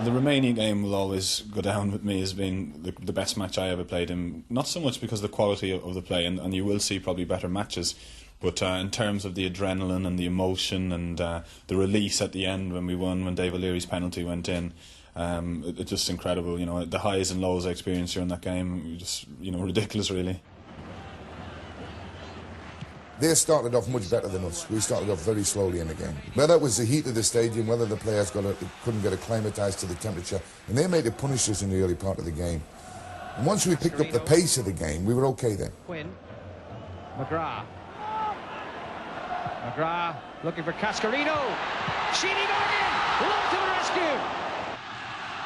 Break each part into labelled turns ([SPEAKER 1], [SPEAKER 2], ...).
[SPEAKER 1] The Romanian game will always go down with me as being the best match I ever played in. Not so much because of the quality of the play, and you will see probably better matches, but in terms of the adrenaline and the emotion and the release at the end when we won, when Dave O'Leary's penalty went in, it's just incredible. You know, the highs and lows I experienced during that game, just, you know, ridiculous really.
[SPEAKER 2] They started off much better than us. We started off very slowly in the game. Whether it was the heat of the stadium, whether the players couldn't get acclimatised to the temperature, and they made it punish us in the early part of the game. And once we picked up the pace of the game, we were okay then.
[SPEAKER 3] Quinn. McGrath. McGrath looking for Cascarino. Sheedy going in. Lung to the rescue.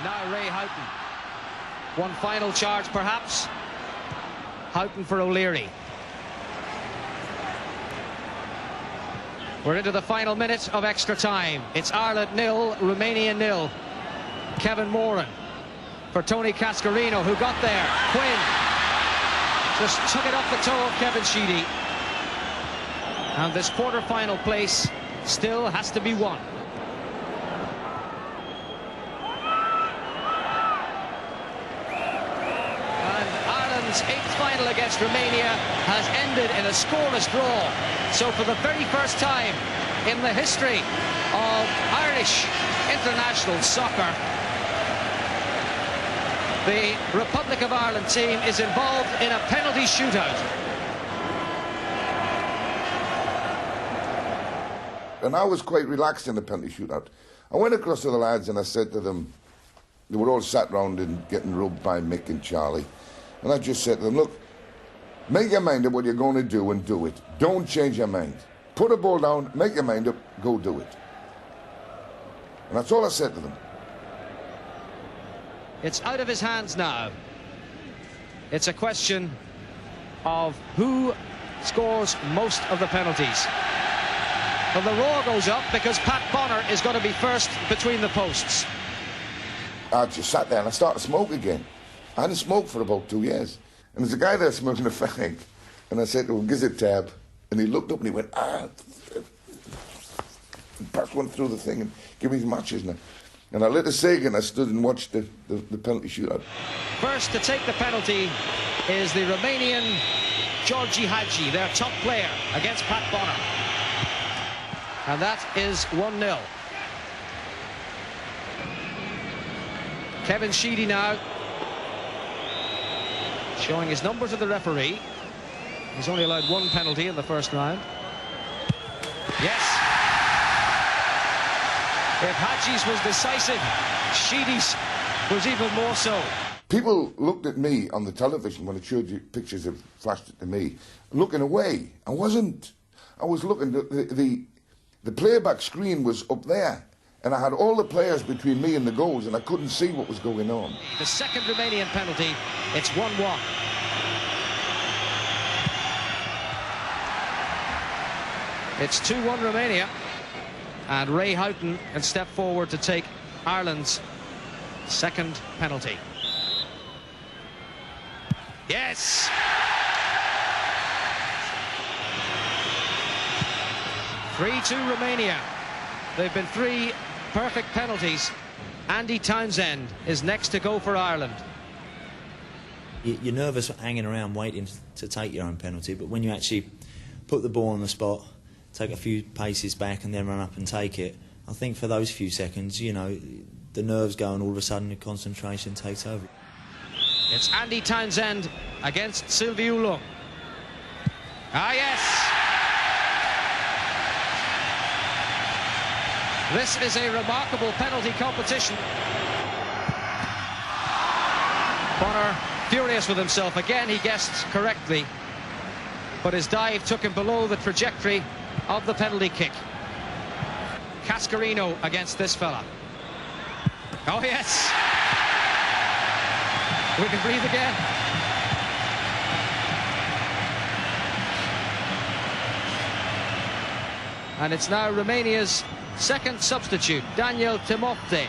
[SPEAKER 3] Now Ray Houghton. One final charge perhaps. Houghton for O'Leary. We're into the final minute of extra time. It's Ireland 0, Romania 0. Kevin Moran for Tony Cascarino, who got there. Quinn just took it off the toe of Kevin Sheedy. And this quarter-final place still has to be won. And Ireland's 8th final against Romania has ended in a scoreless draw. So for the very first time in the history of Irish international soccer, the Republic of Ireland team is involved in a penalty shootout.
[SPEAKER 2] And I was quite relaxed in the penalty shootout. I went across to the lads and I said to them, they were all sat round and getting rubbed by Mick and Charlie, and I just said to them, look, make your mind up what you're going to do and do it. Don't change your mind. Put a ball down, make your mind up, go do it. And that's all I said to them.
[SPEAKER 3] It's out of his hands now. It's a question of who scores most of the penalties. Well, the roar goes up because Pat Bonner is going to be first between the posts.
[SPEAKER 2] I just sat there and I started to smoke again. I hadn't smoked for about 2 years. And there's a guy there smoking a fag. And I said to him, "Gives it tab." And he looked up and he went, "Ah." And passed one through the thing and gave me his matches now. And I lit a cig and I stood and watched the penalty shootout.
[SPEAKER 3] First to take the penalty is the Romanian Georgi Hagi, their top player, against Pat Bonner. And that is 1-0. Kevin Sheedy now showing his number to the referee. He's only allowed one penalty in the first round. Yes. If Hagi's was decisive, Sheedy's was even more so.
[SPEAKER 2] People looked at me on the television when it showed you pictures of flashed it to me, looking away. I wasn't. I was looking. The playback screen was up there, and I had all the players between me and the goals, and I couldn't see what was going on.
[SPEAKER 3] The second Romanian penalty, it's 1-1. It's 2-1 Romania, and Ray Houghton can step forward to take Ireland's second penalty. Yes! (3-2) Romania. They've been 3 perfect penalties. Andy Townsend is next to go for Ireland.
[SPEAKER 4] You're nervous hanging around waiting to take your own penalty, but when you actually put the ball on the spot, take a few paces back and then run up and take it, I think for those few seconds, you know, the nerves go and all of a sudden the concentration takes over.
[SPEAKER 3] It's Andy Townsend against Silviu Lung. Ah, yes! This is a remarkable penalty competition. Bonner furious with himself. Again, he guessed correctly, but his dive took him below the trajectory of the penalty kick. Cascarino against this fella. Oh, yes! We can breathe again. And it's now Romania's second substitute, Daniel Timofte,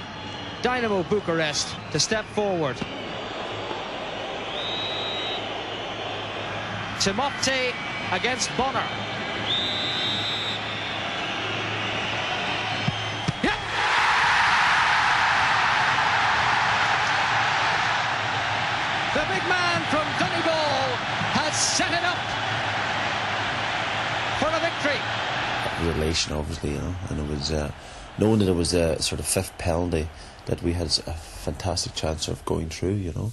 [SPEAKER 3] Dynamo Bucharest, to step forward. Timofte against Bonner. The big man from Donegal has set it up for a victory.
[SPEAKER 5] Elation, obviously, you know, and it was knowing that it was a sort of fifth penalty that we had a fantastic chance of going through, you know.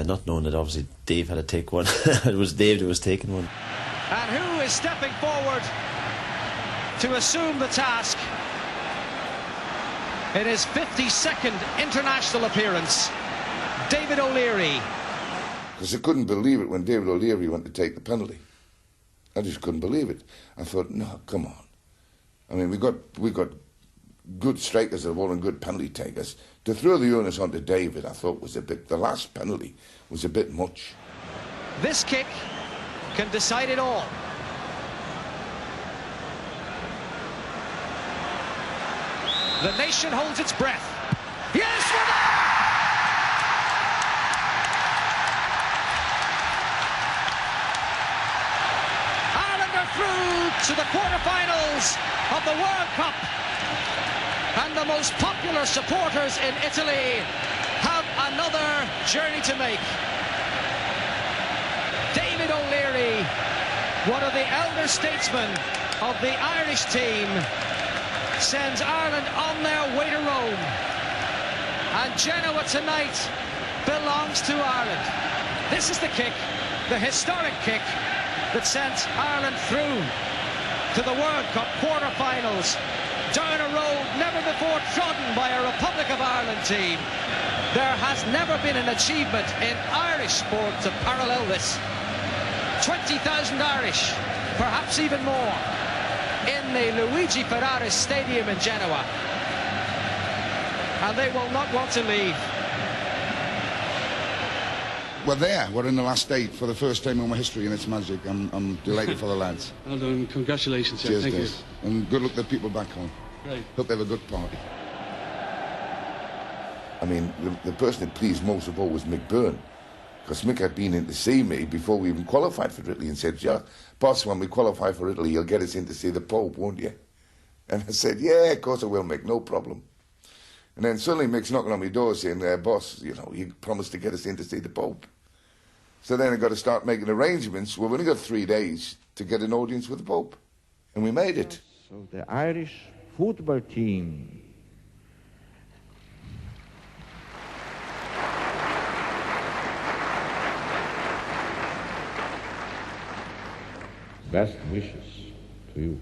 [SPEAKER 5] Not knowing that obviously Dave had to take one. It was Dave that was taking one.
[SPEAKER 3] And who is stepping forward to assume the task in his 52nd international appearance? David O'Leary.
[SPEAKER 2] Because I couldn't believe it when David O'Leary went to take the penalty. I just couldn't believe it. I thought, no, come on. I mean, we got good strikers that were and good penalty takers. To throw the onus onto David, I thought was a bit. The last penalty was a bit much.
[SPEAKER 3] This kick can decide it all. The nation holds its breath. Yes, we're there! Ireland are through to the quarterfinals of the World Cup. And the most popular supporters in Italy have another journey to make. David O'Leary, one of the elder statesmen of the Irish team, sends Ireland on their way to Rome. And Genoa tonight belongs to Ireland. This is the kick, the historic kick, that sent Ireland through to the World Cup quarter-finals, down a road never before trodden by a Republic of Ireland team. There has never been an achievement in Irish sport to parallel this. 20,000 Irish, perhaps even more, in the Luigi Ferraris Stadium in Genoa. And they will not want to leave.
[SPEAKER 6] We're there. We're in the last eight for the first time in my history, and it's magic. I'm delighted for the lads.
[SPEAKER 7] Well done. Congratulations.
[SPEAKER 6] Cheers,
[SPEAKER 7] Thank
[SPEAKER 6] guys.
[SPEAKER 7] you.
[SPEAKER 6] And good luck to the people back home.
[SPEAKER 7] Right.
[SPEAKER 6] Hope they have a good party.
[SPEAKER 2] I mean, the person that pleased most of all was Mick Byrne. Because Mick had been in to see me before we even qualified for Italy and said, yeah, boss, when we qualify for Italy, you'll get us in to see the Pope, won't you? And I said, yeah, of course I will, Mick, no problem. And then suddenly Mick's knocking on my door saying, boss, you know, you promised to get us in to see the Pope. So then I got to start making arrangements. We've only got 3 days to get an audience with the Pope. And we made it.
[SPEAKER 8] So the Irish football team. Best wishes to you.